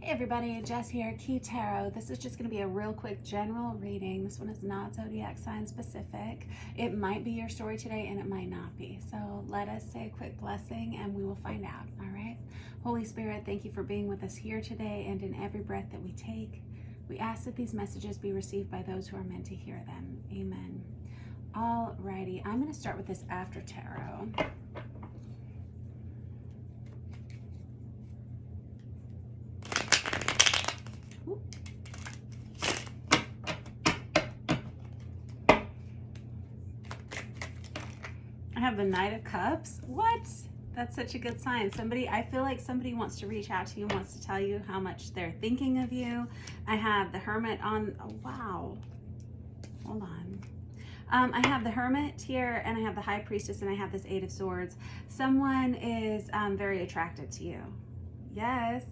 Hey everybody, Jess here, Key Tarot. This is just going to be a real quick general reading. This one is not zodiac sign specific. It might be your story today and it might not be. So let us say a quick blessing and we will find out, all right? Holy Spirit, thank you for being with us here today and in every breath that we take. We ask that these messages be received by those who are meant to hear them. Amen. Alrighty, I'm going to start with this after tarot. I have the Knight of Cups. What? That's such a good sign. I feel like somebody wants to reach out to you, wants to tell you how much they're thinking of you. I have the Hermit on, oh, wow. Hold on. I have the Hermit here, and I have the High Priestess, and I have this Eight of Swords. Someone is very attracted to you. Yes.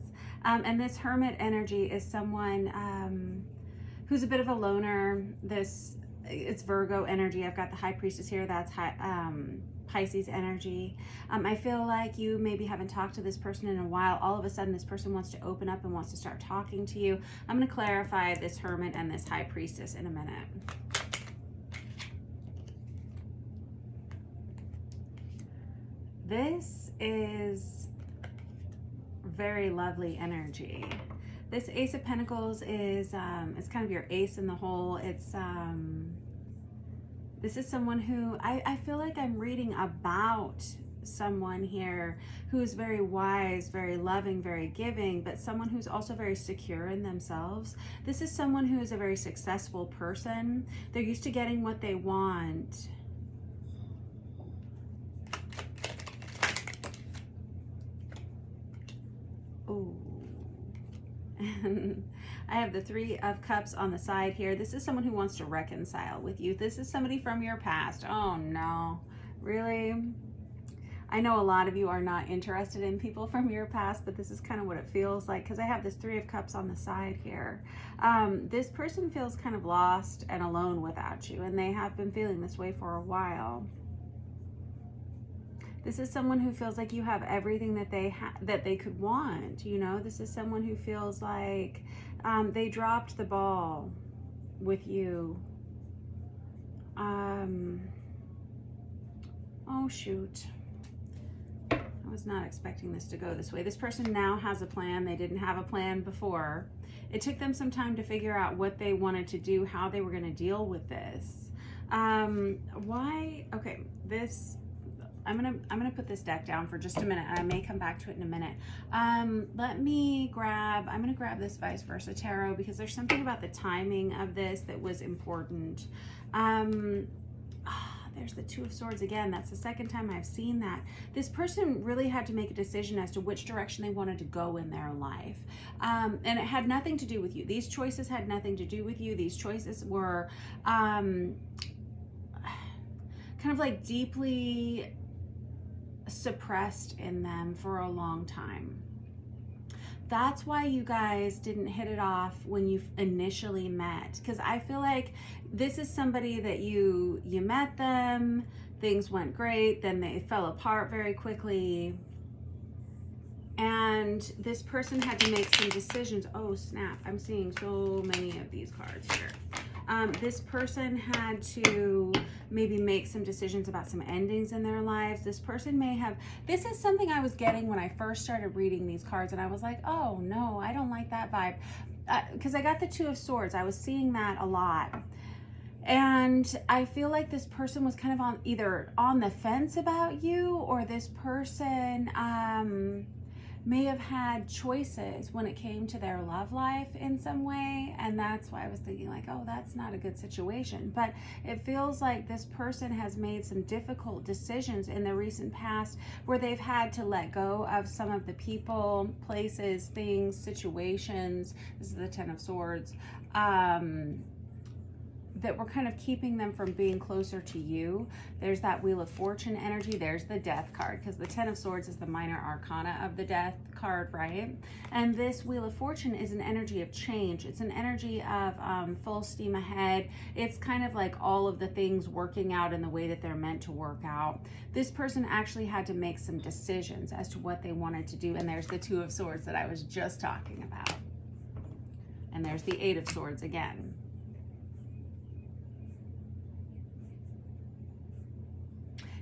And this Hermit energy is someone who's a bit of a loner. It's Virgo energy. I've got the High Priestess here. That's Pisces energy. I feel like you maybe haven't talked to this person in a while. All of a sudden, this person wants to open up and wants to start talking to you. I'm going to clarify this Hermit and this High Priestess in a minute. This is very lovely energy. This Ace of Pentacles is it's kind of your ace in the hole. This is someone who I feel like I'm reading about someone here who's very wise, very loving, very giving, but someone who's also very secure in themselves. This is someone who is a very successful person. They're used to getting what they want. Oh. I have the Three of Cups on the side here. This is someone who wants to reconcile with you. This is somebody from your past. Oh no, really? I know a lot of you are not interested in people from your past, but this is kind of what it feels like because I have this Three of Cups on the side here. This person feels kind of lost and alone without you, and they have been feeling this way for a while. This is someone who feels like you have everything that they could want. You know, this is someone who feels like they dropped the ball with you. Oh shoot. I was not expecting this to go this way. This person now has a plan. They didn't have a plan before. It took them some time to figure out what they wanted to do, how they were going to deal with this. Why? Okay, this... I'm gonna put this deck down for just a minute, and I may come back to it in a minute. I'm gonna grab this Vice Versa Tarot because there's something about the timing of this that was important. There's the Two of Swords again. That's the second time I've seen that. This person really had to make a decision as to which direction they wanted to go in their life. And it had nothing to do with you. These choices had nothing to do with you. These choices were kind of like deeply suppressed in them for a long time. That's why you guys didn't hit it off when you initially met, because I feel like this is somebody that you met them, things went great, then they fell apart very quickly, and this person had to make some decisions. Oh snap, I'm seeing so many of these cards here. This person had to maybe make some decisions about some endings in their lives. This person may have, this is something I was getting when I first started reading these cards, and I was like, oh no, I don't like that vibe. Because I got the Two of Swords. I was seeing that a lot. And I feel like this person was kind of either on the fence about you, or this person may have had choices when it came to their love life in some way, and that's why I was thinking like, oh, that's not a good situation. But it feels like this person has made some difficult decisions in the recent past where they've had to let go of some of the people, places, things, situations. This is the Ten of Swords. That were kind of keeping them from being closer to you. There's that Wheel of Fortune energy. There's the Death card, because the Ten of Swords is the minor arcana of the Death card, right? And this Wheel of Fortune is an energy of change. It's an energy of full steam ahead. It's kind of like all of the things working out in the way that they're meant to work out. This person actually had to make some decisions as to what they wanted to do. And there's the Two of Swords that I was just talking about. And there's the Eight of Swords again.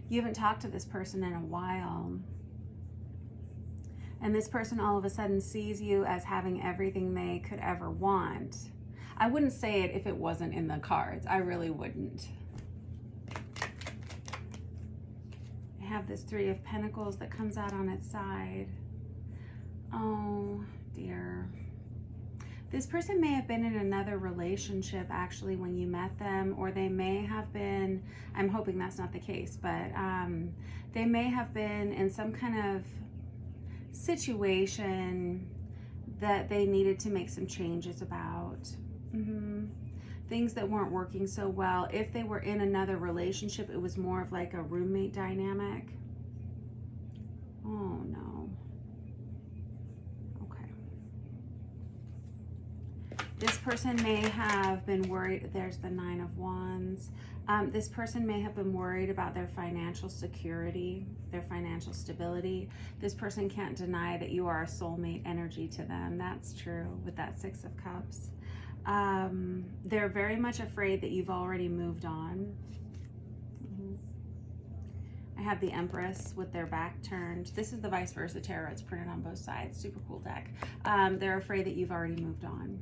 You haven't talked to this person in a while. And this person all of a sudden sees you as having everything they could ever want. I wouldn't say it if it wasn't in the cards. I really wouldn't. I have this Three of Pentacles that comes out on its side. Oh, dear. This person may have been in another relationship actually when you met them, or they may have been, I'm hoping that's not the case, but they may have been in some kind of situation that they needed to make some changes about. Things that weren't working so well. If they were in another relationship, it was more of like a roommate dynamic. Oh no. Okay. This person may have been worried. There's the Nine of Wands. This person may have been worried about their financial security, their financial stability. This person can't deny that you are a soulmate energy to them. That's true with that Six of Cups. They're very much afraid that you've already moved on. I have the Empress with their back turned. This is the Vice Versa Tarot. It's printed on both sides. Super cool deck. They're afraid that you've already moved on.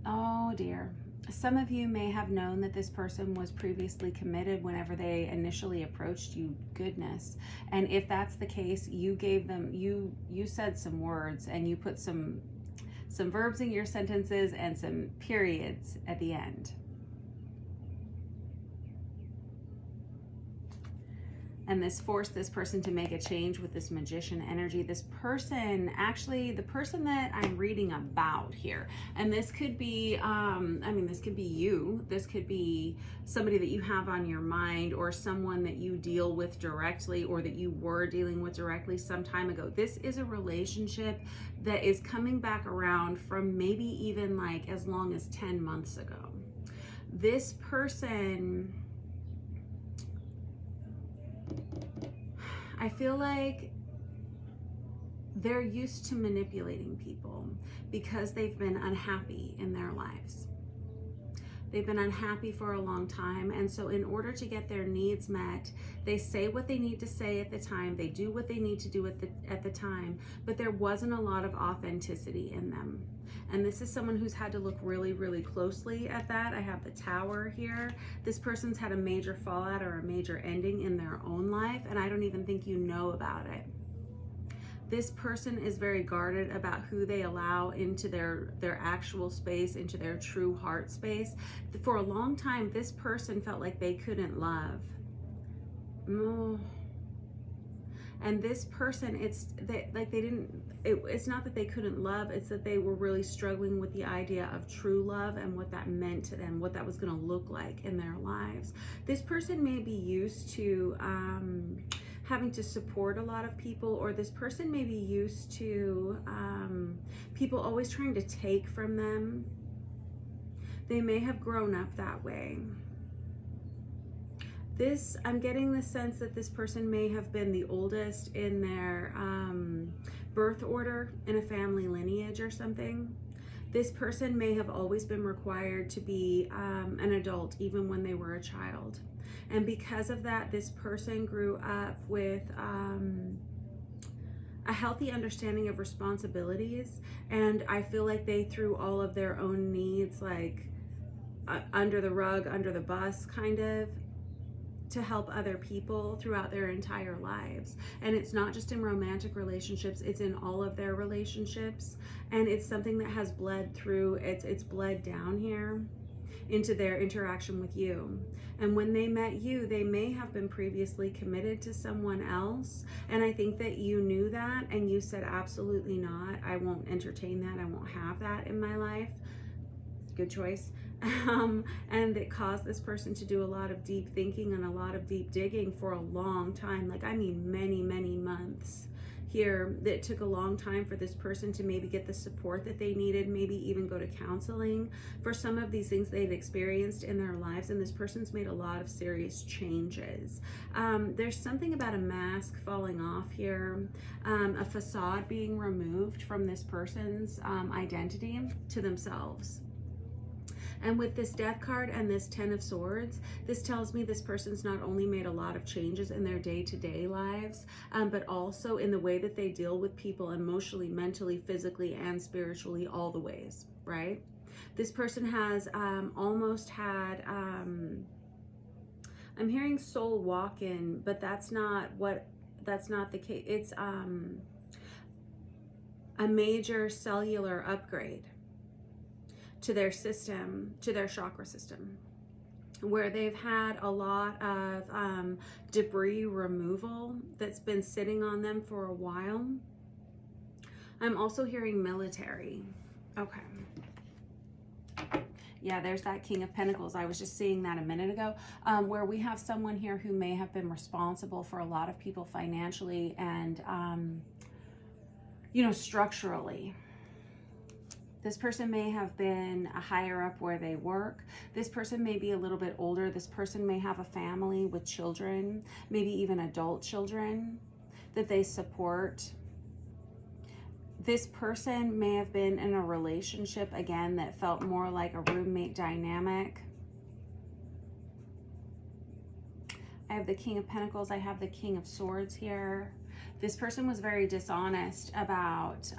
Oh dear. Some of you may have known that this person was previously committed whenever they initially approached you. Goodness. And if that's the case, you gave them, you said some words and you put some verbs in your sentences and some periods at the end. And this forced this person to make a change with this Magician energy. This person, actually, the person that I'm reading about here, and this could be, this could be you. This could be somebody that you have on your mind, or someone that you deal with directly, or that you were dealing with directly some time ago. This is a relationship that is coming back around from maybe even like as long as 10 months ago. This person, I feel like they're used to manipulating people because they've been unhappy in their lives. They've been unhappy for a long time, and so in order to get their needs met, they say what they need to say at the time, they do what they need to do at the time, but there wasn't a lot of authenticity in them. And this is someone who's had to look really, really closely at that. I have the Tower here. This person's had a major fallout or a major ending in their own life, and I don't even think you know about it. This person is very guarded about who they allow into their actual space, into their true heart space. For a long time, this person felt like they couldn't love. And this person, it's not that they couldn't love, it's that they were really struggling with the idea of true love and what that meant to them, what that was going to look like in their lives. This person may be used to having to support a lot of people, or this person may be used to people always trying to take from them. They may have grown up that way. I'm getting the sense that this person may have been the oldest in their birth order in a family lineage or something. This person may have always been required to be an adult even when they were a child. And because of that, this person grew up with a healthy understanding of responsibilities. And I feel like they threw all of their own needs like under the rug, under the bus, kind of, to help other people throughout their entire lives. And it's not just in romantic relationships, it's in all of their relationships. And it's something that has bled through, it's bled down here into their interaction with you. And when they met you, they may have been previously committed to someone else. And I think that you knew that and you said, absolutely not. I won't entertain that. I won't have that in my life. Good choice. And it caused this person to do a lot of deep thinking and a lot of deep digging for a long time. Like, I mean, many, many months here, that it took a long time for this person to maybe get the support that they needed, maybe even go to counseling for some of these things they've experienced in their lives. And this person's made a lot of serious changes. There's something about a mask falling off here, a facade being removed from this person's identity to themselves. And with this Death card and this Ten of Swords, this tells me this person's not only made a lot of changes in their day-to-day lives, but also in the way that they deal with people emotionally, mentally, physically, and spiritually, all the ways, right? This person has almost had, I'm hearing soul walk-in, but that's not the case. It's a major cellular upgrade to their system, to their chakra system, where they've had a lot of debris removal that's been sitting on them for a while. I'm also hearing military. Okay. Yeah, there's that King of Pentacles. I was just seeing that a minute ago, where we have someone here who may have been responsible for a lot of people financially and, you know, structurally. This person may have been a higher up where they work. This person may be a little bit older. This person may have a family with children, maybe even adult children that they support. This person may have been in a relationship, again, that felt more like a roommate dynamic. I have the King of Pentacles. I have the King of Swords here. This person was very dishonest about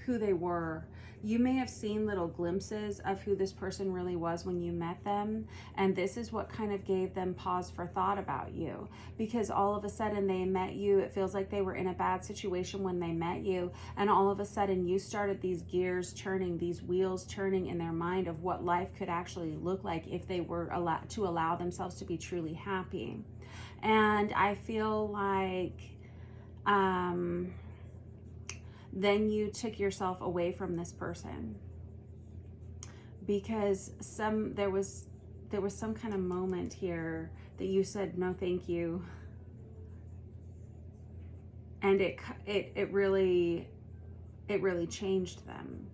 who they were. You may have seen little glimpses of who this person really was when you met them, and this is what kind of gave them pause for thought about you, because all of a sudden they met you. It feels like they were in a bad situation when they met you, and all of a sudden you started these gears turning, these wheels turning in their mind of what life could actually look like if they were allowed to allow themselves to be truly happy. And I feel like then you took yourself away from this person, because there was some kind of moment here that you said no thank you, and it really changed them.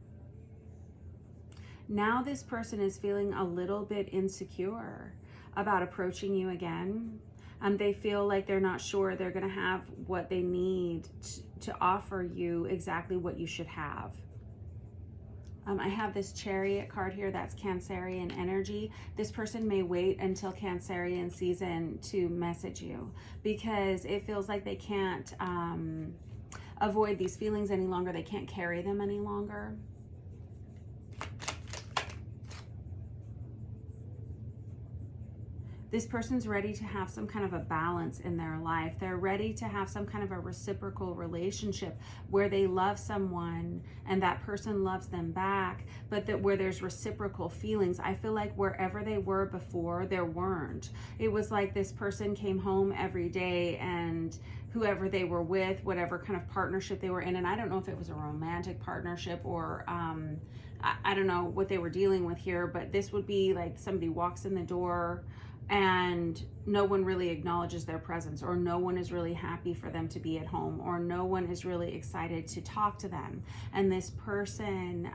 Now this person is feeling a little bit insecure about approaching you again. They feel like they're not sure they're going to have what they need to offer you exactly what you should have. I have this Chariot card here. That's Cancerian energy. This person may wait until Cancerian season to message you, because it feels like they can't avoid these feelings any longer. They can't carry them any longer. This person's ready to have some kind of a balance in their life. They're ready to have some kind of a reciprocal relationship where they love someone and that person loves them back, but that where there's reciprocal feelings. I feel like wherever they were before, there weren't. It was like this person came home every day, and whoever they were with, whatever kind of partnership they were in, and I don't know if it was a romantic partnership or I don't know what they were dealing with here, but this would be like somebody walks in the door and no one really acknowledges their presence, or no one is really happy for them to be at home, or no one is really excited to talk to them. And this person,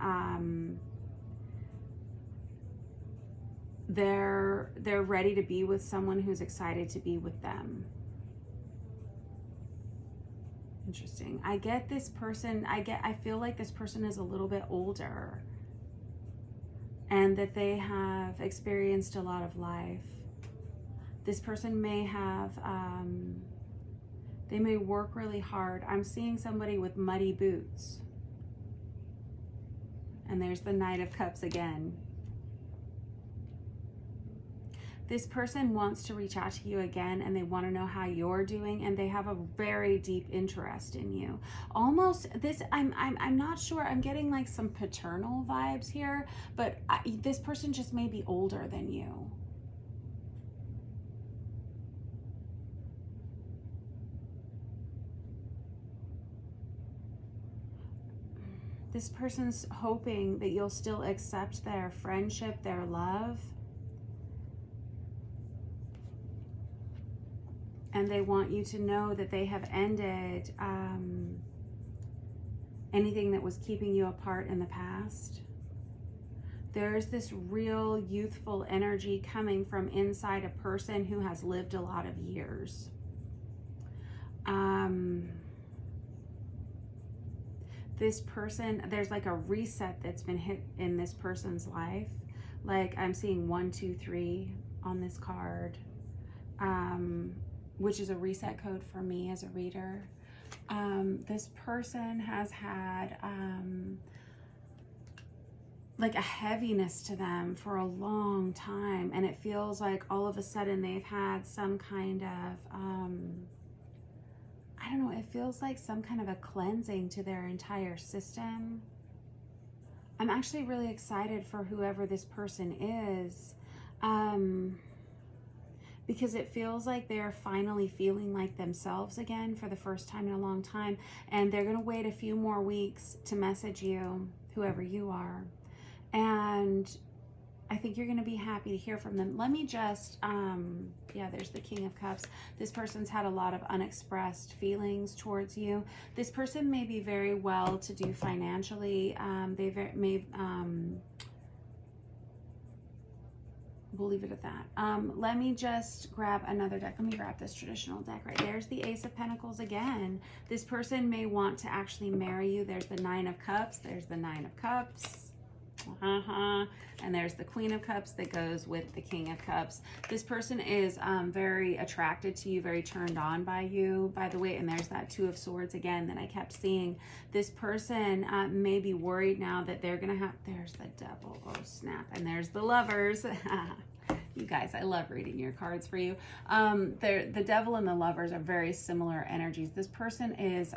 they're ready to be with someone who's excited to be with them. Interesting. I get this person, I feel like this person is a little bit older, and that they have experienced a lot of life. This person may have, they may work really hard. I'm seeing somebody with muddy boots. And there's the Knight of Cups again. This person wants to reach out to you again, and they want to know how you're doing, and they have a very deep interest in you. Almost this, I'm not sure. I'm getting like some paternal vibes here, but this person just may be older than you. This person's hoping that you'll still accept their friendship, their love. And they want you to know that they have ended anything that was keeping you apart in the past. There's this real youthful energy coming from inside a person who has lived a lot of years. This person, there's like a reset that's been hit in this person's life. Like I'm seeing 1, 2, 3 on this card, which is a reset code for me as a reader. This person has had like a heaviness to them for a long time, and it feels like all of a sudden they've had some kind of I don't know, it feels like some kind of a cleansing to their entire system. I'm actually really excited for whoever this person is, because it feels like they're finally feeling like themselves again for the first time in a long time, and they're going to wait a few more weeks to message you, whoever you are. And I think you're going to be happy to hear from them. Let me just, yeah, there's the King of Cups. This person's had a lot of unexpressed feelings towards you. This person may be very well to do financially. We'll leave it at that. Let me just grab another deck. Let me grab this traditional deck right there's the Ace of Pentacles again. This person may want to actually marry you. There's the Nine of Cups. There's the Nine of Cups. And there's the Queen of Cups that goes with the King of Cups. This person is very attracted to you, very turned on by you, by the way. And there's that Two of Swords again that I kept seeing. This person may be worried now that they're gonna have, there's the Devil, oh snap, and there's the Lovers. You guys, I love reading your cards for you. The Devil and the Lovers are very similar energies. This person is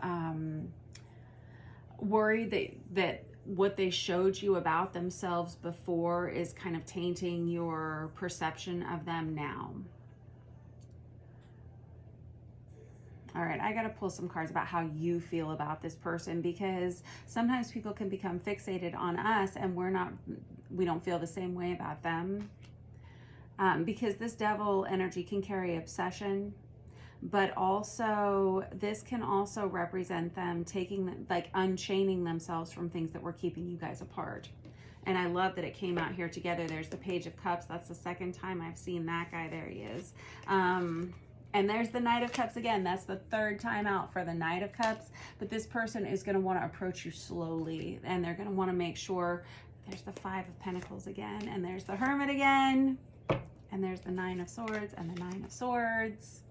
worried that what they showed you about themselves before is kind of tainting your perception of them now. All right, I got to pull some cards about how you feel about this person, because sometimes people can become fixated on us and we don't feel the same way about them. Because this Devil energy can carry obsession, but also this can also represent them unchaining themselves from things that were keeping you guys apart. And I love that it came out here together. There's the Page of Cups. That's the second time I've seen that guy. There he is. And there's the Knight of Cups again. That's the third time out for the Knight of Cups. But this person is going to want to approach you slowly, and they're going to want to make sure. There's the Five of Pentacles again, and there's the Hermit again, and there's the Nine of Swords and the Nine of Swords.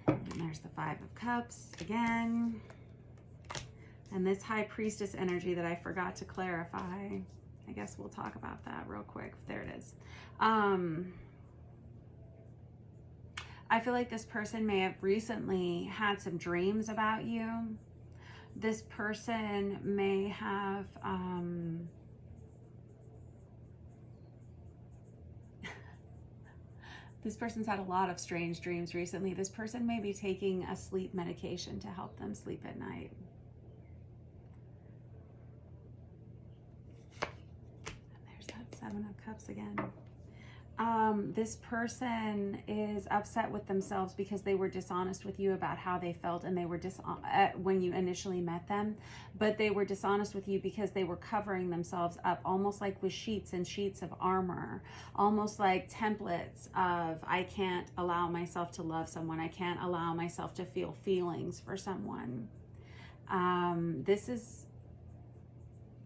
And there's the Five of Cups again. And this High Priestess energy that I forgot to clarify. I guess we'll talk about that real quick. There it is. I feel like this person may have recently had some dreams about you. This person may have this person's had a lot of strange dreams recently. This person may be taking a sleep medication to help them sleep at night. There's that Seven of Cups again. This person is upset with themselves because they were dishonest with you about how they felt, and they were when you initially met them, but they were dishonest with you because they were covering themselves up almost like with sheets and sheets of armor, almost like templates of, I can't allow myself to love someone, I can't allow myself to feel feelings for someone.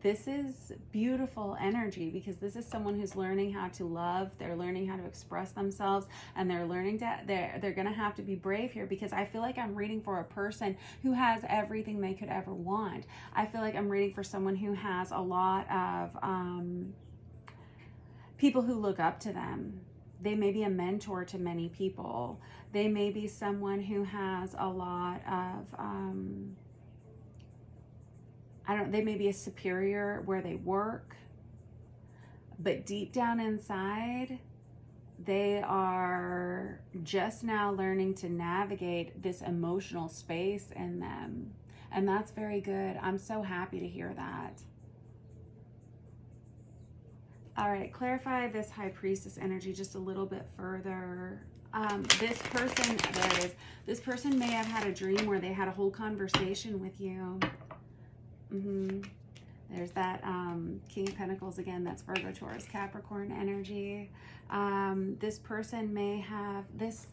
This is beautiful energy, because this is someone who's learning how to love, they're learning how to express themselves, and they're learning to, they're gonna have to be brave here, because I feel like I'm reading for a person who has everything they could ever want. I feel like I'm reading for someone who has a lot of people who look up to them. They may be a mentor to many people. They may be someone who has a lot of, they may be a superior where they work, but deep down inside, they are just now learning to navigate this emotional space in them. And that's very good. I'm so happy to hear that. All right, clarify this High Priestess energy just a little bit further. This person, there it is. This person may have had a dream where they had a whole conversation with you. There's that King of Pentacles again. That's Virgo, Taurus, Capricorn energy. This person may have this.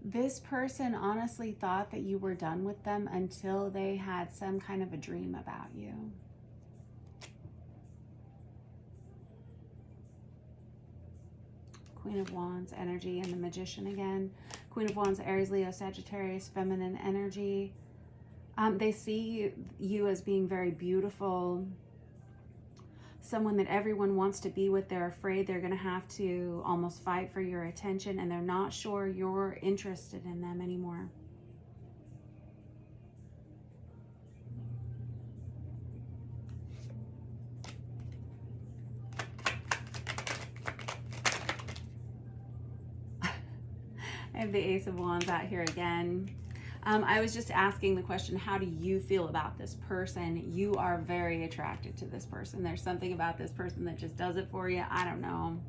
This person honestly thought that you were done with them until they had some kind of a dream about you. Queen of Wands energy and the Magician again. Queen of Wands, Aries, Leo, Sagittarius, feminine energy. They see you as being very beautiful, someone that everyone wants to be with. They're afraid they're going to have to almost fight for your attention, and they're not sure you're interested in them anymore. I have the Ace of Wands out here again. I was just asking the question, how do you feel about this person? You are very attracted to this person. There's something about this person that just does it for you. I don't know.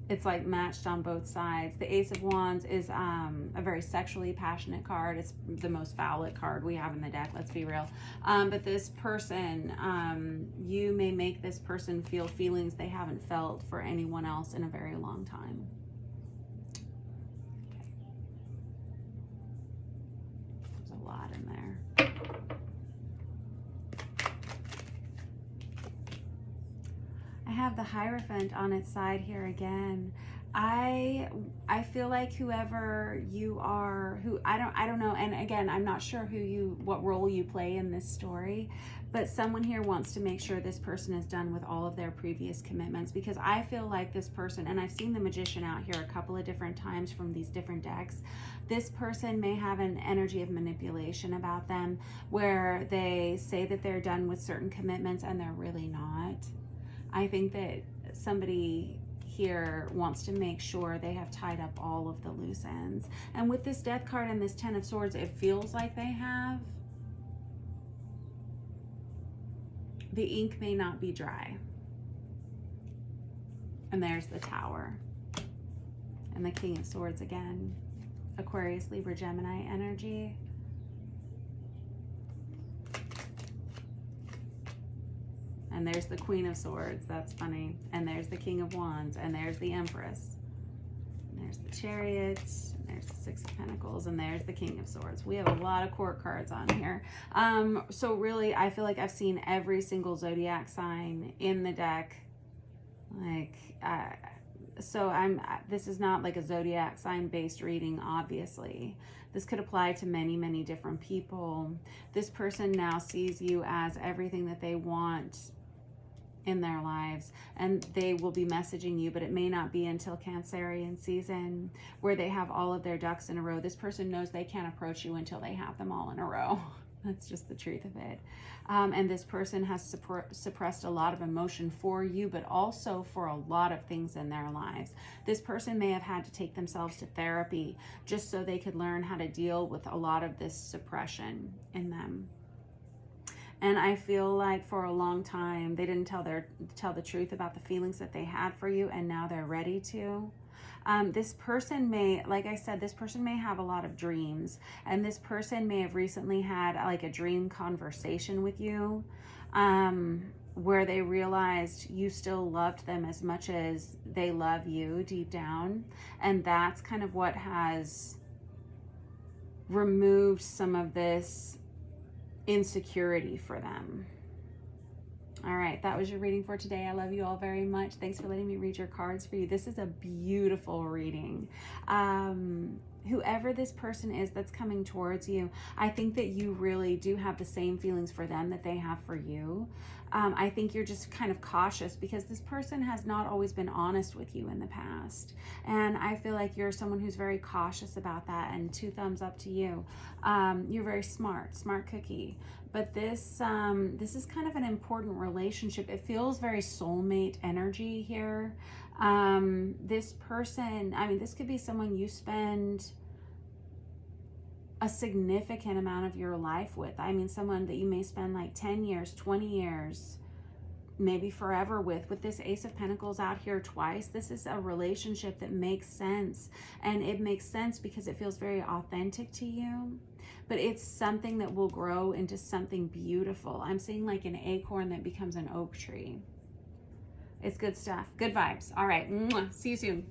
It's like matched on both sides. The Ace of Wands is a very sexually passionate card. It's the most phallic card we have in the deck, let's be real. But this person, you may make this person feel feelings they haven't felt for anyone else in a very long time. Lot in there. I have the Hierophant on its side here again. I feel like whoever you are, who I don't know, and again, I'm not sure what role you play in this story, but someone here wants to make sure this person is done with all of their previous commitments, because I feel like this person, and I've seen the Magician out here a couple of different times from these different decks, this person may have an energy of manipulation about them where they say that they're done with certain commitments and they're really not. I think that somebody here wants to make sure they have tied up all of the loose ends. And with this Death card and this Ten of Swords, it feels like they have. The ink may not be dry. And there's the Tower. And the King of Swords again. Aquarius, Libra, Gemini energy. And there's the Queen of Swords. That's funny. And there's the King of Wands. And there's the Empress. And there's the Chariot. And there's the Six of Pentacles. And there's the King of Swords. We have a lot of court cards on here. So really, I feel like I've seen every single zodiac sign in the deck. Like, so this is not like a zodiac sign based reading, obviously. This could apply to many, many different people. This person now sees you as everything that they want in their lives, and they will be messaging you, but it may not be until Cancerian season where they have all of their ducks in a row. This person knows they can't approach you until they have them all in a row. That's just the truth of it. And this person has suppressed a lot of emotion for you, but also for a lot of things in their lives. This person may have had to take themselves to therapy just so they could learn how to deal with a lot of this suppression in them. And I feel like for a long time, they didn't tell the truth about the feelings that they had for you, and now they're ready to. This person may, like I said, this person may have a lot of dreams, and this person may have recently had like a dream conversation with you, where they realized you still loved them as much as they love you deep down. And that's kind of what has removed some of this insecurity for them. All right, that was your reading for today. I love you all very much. Thanks for letting me read your cards for you. This is a beautiful reading. Whoever this person is that's coming towards you, I think that you really do have the same feelings for them that they have for you. I think you're just kind of cautious because this person has not always been honest with you in the past. And I feel like you're someone who's very cautious about that, and 2 thumbs up to you. You're very smart cookie. But this is kind of an important relationship. It feels very soulmate energy here. This person, I mean, this could be someone you spend a significant amount of your life with. I mean, someone that you may spend like 10 years, 20 years, maybe forever with this Ace of Pentacles out here twice. This is a relationship that makes sense, and it makes sense because it feels very authentic to you, but it's something that will grow into something beautiful. I'm seeing like an acorn that becomes an oak tree. It's good stuff. Good vibes. All right. Mwah. See you soon.